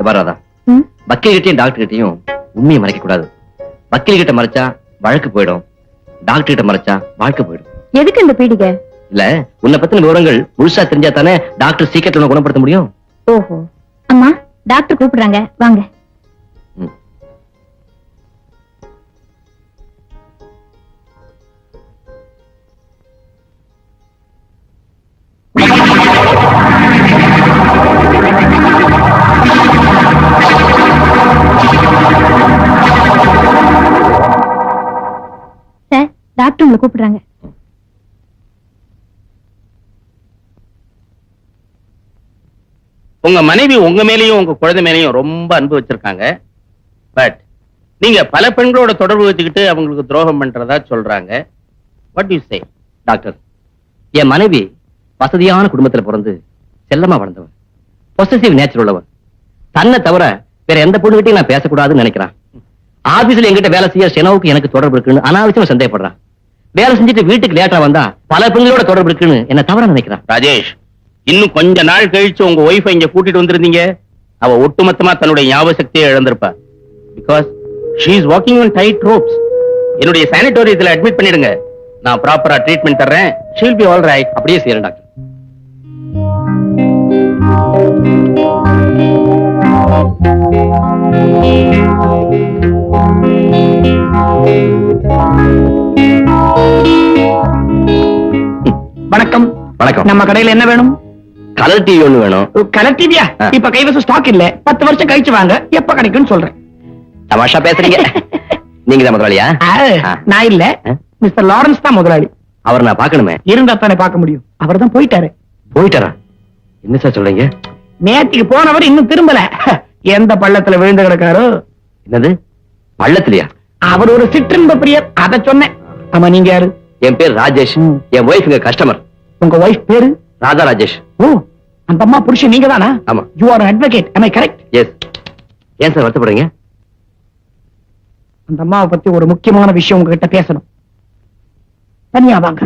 வராதா வக்கீல் கிட்டையும் டாக்டர் கிட்டையும் உண்மையை மறைக்க கூடாது. வக்கீல் கிட்ட மறைச்சா வழக்கு போயிடும், டாக்டர் கிட்ட மறைச்சா வாழ்க்கை போயிடும். எதுக்கு இந்த பீடிகை? இல்ல, உன்னை பத்தின விவரங்கள் முழுசா தெரிஞ்சா தானே டாக்டர் சீக்கிரத்துல குணப்படுத்த முடியும். ஓஹோ. அம்மா, டாக்டர் கூப்பிடுறாங்க, வாங்க. சார், டாக்டர் உங்களை கூப்பிடுறாங்க. உங்க மனைவி உங்க மேலயும் உங்க குழந்தை மேலயும் ரொம்ப அன்பு வச்சிருக்காங்க. பட் நீங்க பல பெண்களோட தொடர்பு வச்சுக்கிட்டு அவங்களுக்கு துரோகம் பண்றதா சொல்றாங்க. What you say? டாக்டர், என் மனைவி வசதியான குடும்பத்துல பிறந்து செல்லமா வளர்ந்தவன், பொசசிவ் நேச்சர் உள்ளவன். தன்னை தவிர வேற எந்த பொண்ணுகிட்டையும் நான் பேசக்கூடாதுன்னு நினைக்கிறான். ஆபீஸ்ல எங்கிட்ட வேலை செய்ய செனவுக்கு எனக்கு தொடர்பு இருக்குன்னு அனாவசியமா சந்தேகப்படுறான். வேலை செஞ்சுட்டு வீட்டுக்கு லேட்டா வந்தா பல பெண்களோட தொடர்பு இருக்குன்னு என்ன தவறா நினைக்கிறான். ராஜேஷ், இன்னும் கொஞ்ச நாள் கழிச்சு உங்க ஒய்ஃபை இங்க கூட்டிட்டு வந்திருந்தீங்க, அவ ஒட்டுமொத்தமா தன்னுடைய ஞாபக சக்தியை இழந்திருப்பா. Because she is walking on tight ropes. என்னுடைய சானிட்டோரியத்துல அட்மிட் பண்ணிடுங்க, நான் ப்ராப்பரா ட்ரீட்மெண்ட் தர்றேன். She will be all right. அப்படியே செய்யறேன் டாக்டர். வணக்கம். வணக்கம். நம்ம கடையில என்ன வேணும்? கலர் டிவி ஒண்ணு வேணும். கலர் டிவியா? இப்ப கைவசம் ஸ்டாக் இல்ல, 10 வருஷம் கழிச்சு வாங்க, எப்ப கிடைக்கும்னு சொல்றேன். தமாஷா பேசுறீங்க. நீங்க தான் முதலாளியா? நான் இல்ல, மிஸ்டர் லாரன்ஸ் தான் முதலாளி. அவர் நான் பார்க்கணுமே. இருந்தா தானே பார்க்க முடியும். அவர் தான் போயிட்டாரு. போயிட்டாரா? என்ன சார் சொல்றீங்க? நேற்றுக்கு போனவர் இன்னும் திரும்பல. எந்த பள்ளத்துல விழுந்து கிடக்காரோ. என்னது, பள்ளத்திலையா? அவர் ஒரு சிற்றின்ப பிரியர், அத சொன்னேன். ஆமா, நீங்க யாரு? என் பேர் ராஜேஷ். என் ஒய்ஃப் இங்க கஸ்டமர். உங்க ஒய்ஃப் பேரு? ராதா ராஜேஷ். ஓ, அந்த அம்மா புருஷன் நீங்க தானா? ஆமா. You are an advocate, am I correct? Yes. ஏன் சார் வருத்தப்படுறீங்க? அந்த அம்மாவை பத்தி ஒரு முக்கியமான விஷயம் உங்ககிட்ட பேசணும். தனியா வாங்க.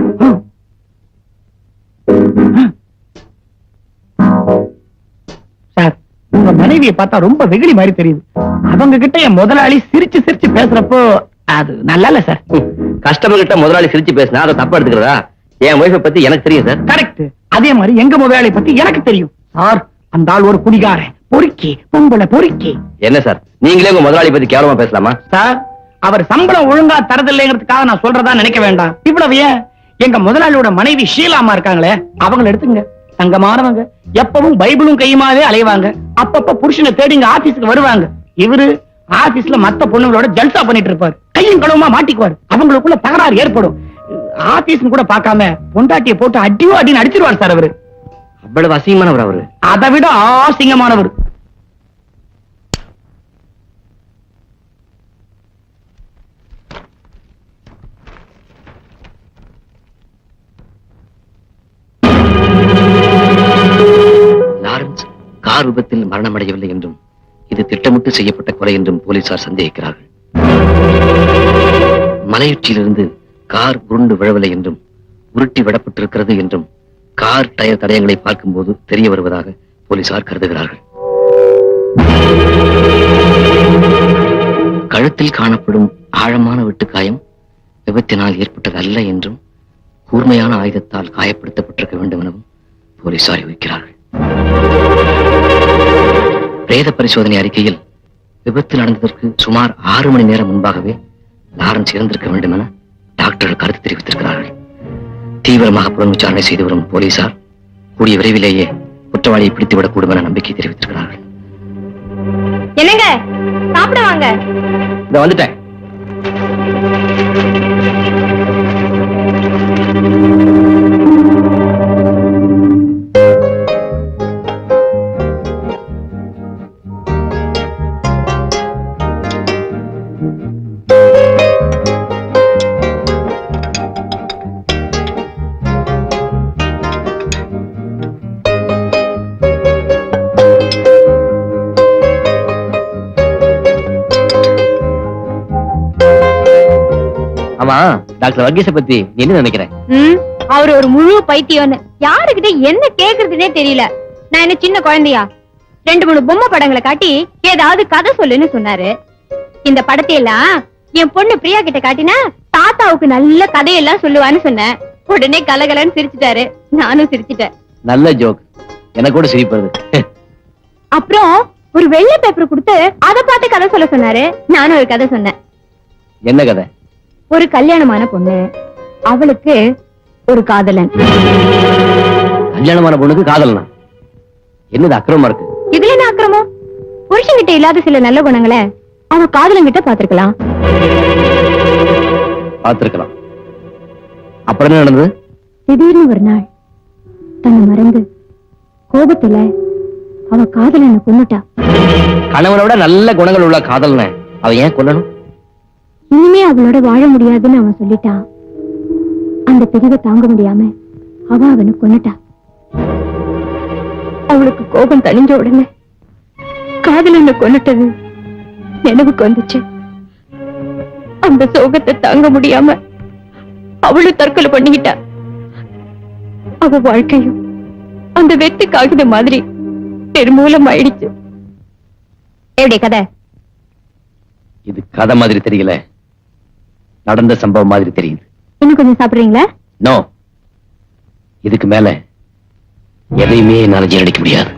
சார், உங்க மனைவியை பார்த்தா ரொம்ப வெகுளி மாதிரி தெரியுது. அவங்க கிட்ட என் முதலாளி சிரிச்சு சிரிச்சு பேசுறப்போ அது நல்லா இல்ல சார். கஸ்டமர் கிட்ட முதலாளி சிரிச்சு பேசினா அதை தப்பா எடுத்துக்கிறதா? என் ஒய்ஃபை பத்தி எனக்கு தெரியும் சார். கரெக்ட். அதே மாதிரி எங்க முதலாளி பத்தி எனக்கு தெரியும் சார். அந்த ஆள் ஒரு குடிகாரன், பொறுக்கி, பொம்பளை பொறுக்கி. என்ன சார், நீங்களே உங்க முதலாளி பத்தி கேவலமா பேசலாமா? சார், அவர் சம்பளம் ஒழுங்கா தரதில்லைங்கிறதுக்காக நான் சொல்றதா நினைக்க வேண்டாம். இவ்வளவு ஏன், எங்க முதலாளியோட மனைவி ஷீலாமா இருக்காங்களே, அவங்களை எடுத்துங்க. தங்கமானவங்க, எப்பவும் பைபிளும் கையுமாவே அலைவாங்க. அப்பப்ப புருஷனை தேடி இங்க ஆபீஸ்க்கு வருவாங்க. இவரு ஆபீஸ்ல மத்த பொண்ணுங்களோட ஜல்சா பண்ணிட்டு இருப்பாரு. கையும் கடவுமா மாட்டிக்குவாரு. அவங்களுக்குள்ள தகராறு ஏற்படும். ஆபீஸ் கூட பார்க்காம பொண்டாட்டியை போட்டு அடியோ அடின்னு அடிச்சிருவார் சார். அவரு அவ்வளவு அசிங்கமானவர். அவரு அதை விட அசிங்கமானவர். லாரன்ஸ் கார் விபத்தில் மரணமடையவில்லை என்றும் இது திட்டமிட்டு செய்யப்பட்ட கொலை என்றும் போலீசார் சந்தேகிக்கிறார்கள். மலையுச்சியிலிருந்து கார் உருண்டு விழவில்லை என்றும் உருட்டி விடப்பட்டிருக்கிறது என்றும் கார் டயர் தடயங்களை பார்க்கும்போது தெரிய வருவதாக போலீசார் கருதுகிறார்கள். கழுத்தில் காணப்படும் ஆழமான வெட்டுக்காயம் விபத்தினால் ஏற்பட்டது அல்ல என்றும் கூர்மையான ஆயுதத்தால் காயப்படுத்தப்பட்டிருக்க வேண்டும் எனவும் போலீசார் யூகிக்கிறார்கள். பிரேத பரிசோதனை அறிக்கையில் விபத்து நடந்ததற்கு சுமார் 6 மணி நேரம் முன்பாகவே லாரன்ஸ் இறந்திருக்க வேண்டும் என டாக்டர்கள் கருத்து தெரிவித்திருக்கிறார்கள். தீவிரமாக புலன் விசாரணை செய்து வரும் போலீசார் கூடிய விரைவிலேயே குற்றவாளியை பிடித்துவிடக்கூடும் என நம்பிக்கை தெரிவித்திருக்கிறார்கள். என்னங்க, சாப்பிட வாங்க. இத வந்துட்டேன். ஆமா, டாக்டர் வர்கீஸ பத்தி நீ என்ன நினைக்கிற? அவர் ஒரு முழு பைத்தியம்னு யாருக்கிட்ட என்ன கேக்குறதுனே தெரியல. நான் என்ன சின்ன குழந்தையா? 2-3 பொம்மை படங்களை காட்டி ஏதாவது கதை சொல்லுன்னு சொன்னாரு. இந்த படத்தையெல்லாம் என் பொண்ணு பிரியா கிட்ட காட்டினா தாத்தாவுக்கு நல்ல கதையெல்லாம் சொல்லுவான்னு சொன்னேன். உடனே கலகலன்னு சிரிச்சுட்டாரு. நானும் சிரிச்சிட்டேன். நல்ல ஜோக். எனக்கு கூட சிரிப்பு வருது. அப்புறம் ஒரு வெள்ளை பேப்பர் கொடுத்து அதை பார்த்து கதை சொல்ல சொன்னாரு. நானும் ஒரு கதை சொன்னேன். என்ன கதை? ஒரு கல்யாணமான பொண்ணு, அவளுக்கு ஒரு காதலன். கல்யாணமான பொண்ணுக்கு காதல்னா என்னது அக்கிரமமா இருக்கு? இதுல என்ன அக்கிரமம்? புருஷன்கிட்ட இல்லாத சில நல்ல குணங்களை அவ காதலங்கிட்ட பாத்திருக்கலாம். பார்த்திருக்கலாம். அப்புறம் என்ன நடந்தது? திடீர்னு ஒரு நாள் தன்னை மறந்து கோபத்துல அவ காதலனை கொன்னுட்டா. கணவனை விட நல்ல குணங்கள் உள்ள காதல்ன அவ ஏன் கொல்லணும்? இனிமே அவளோட வாழ முடியாதுன்னு அவன் சொல்லிட்டான். அந்த பிரிவை தாங்க முடியாம அவ அவனை கொன்னுட்டா. அவளுக்கு கோபம் தணிஞ்ச உடனே காதலனை கொன்னுட்டது நினைவுக்கு வந்துச்சு. அந்த சோகத்தை தாங்க முடியாம அவளும் தற்கொலை பண்ணிக்கிட்டா. அவ வாழ்க்கையும் அந்த வெத்து காகித மாதிரி பெருமூலம் ஆயிடுச்சு. எப்படி கதை? இது கதை மாதிரி தெரியல, நடந்த சம்பவம் மாதிரி தெரியுது. இன்னும் கொஞ்சம் சாப்பிடுறீங்களா? நோ, இதுக்கு மேல எதையுமே என்னால ஜீரணிக்க முடியாது.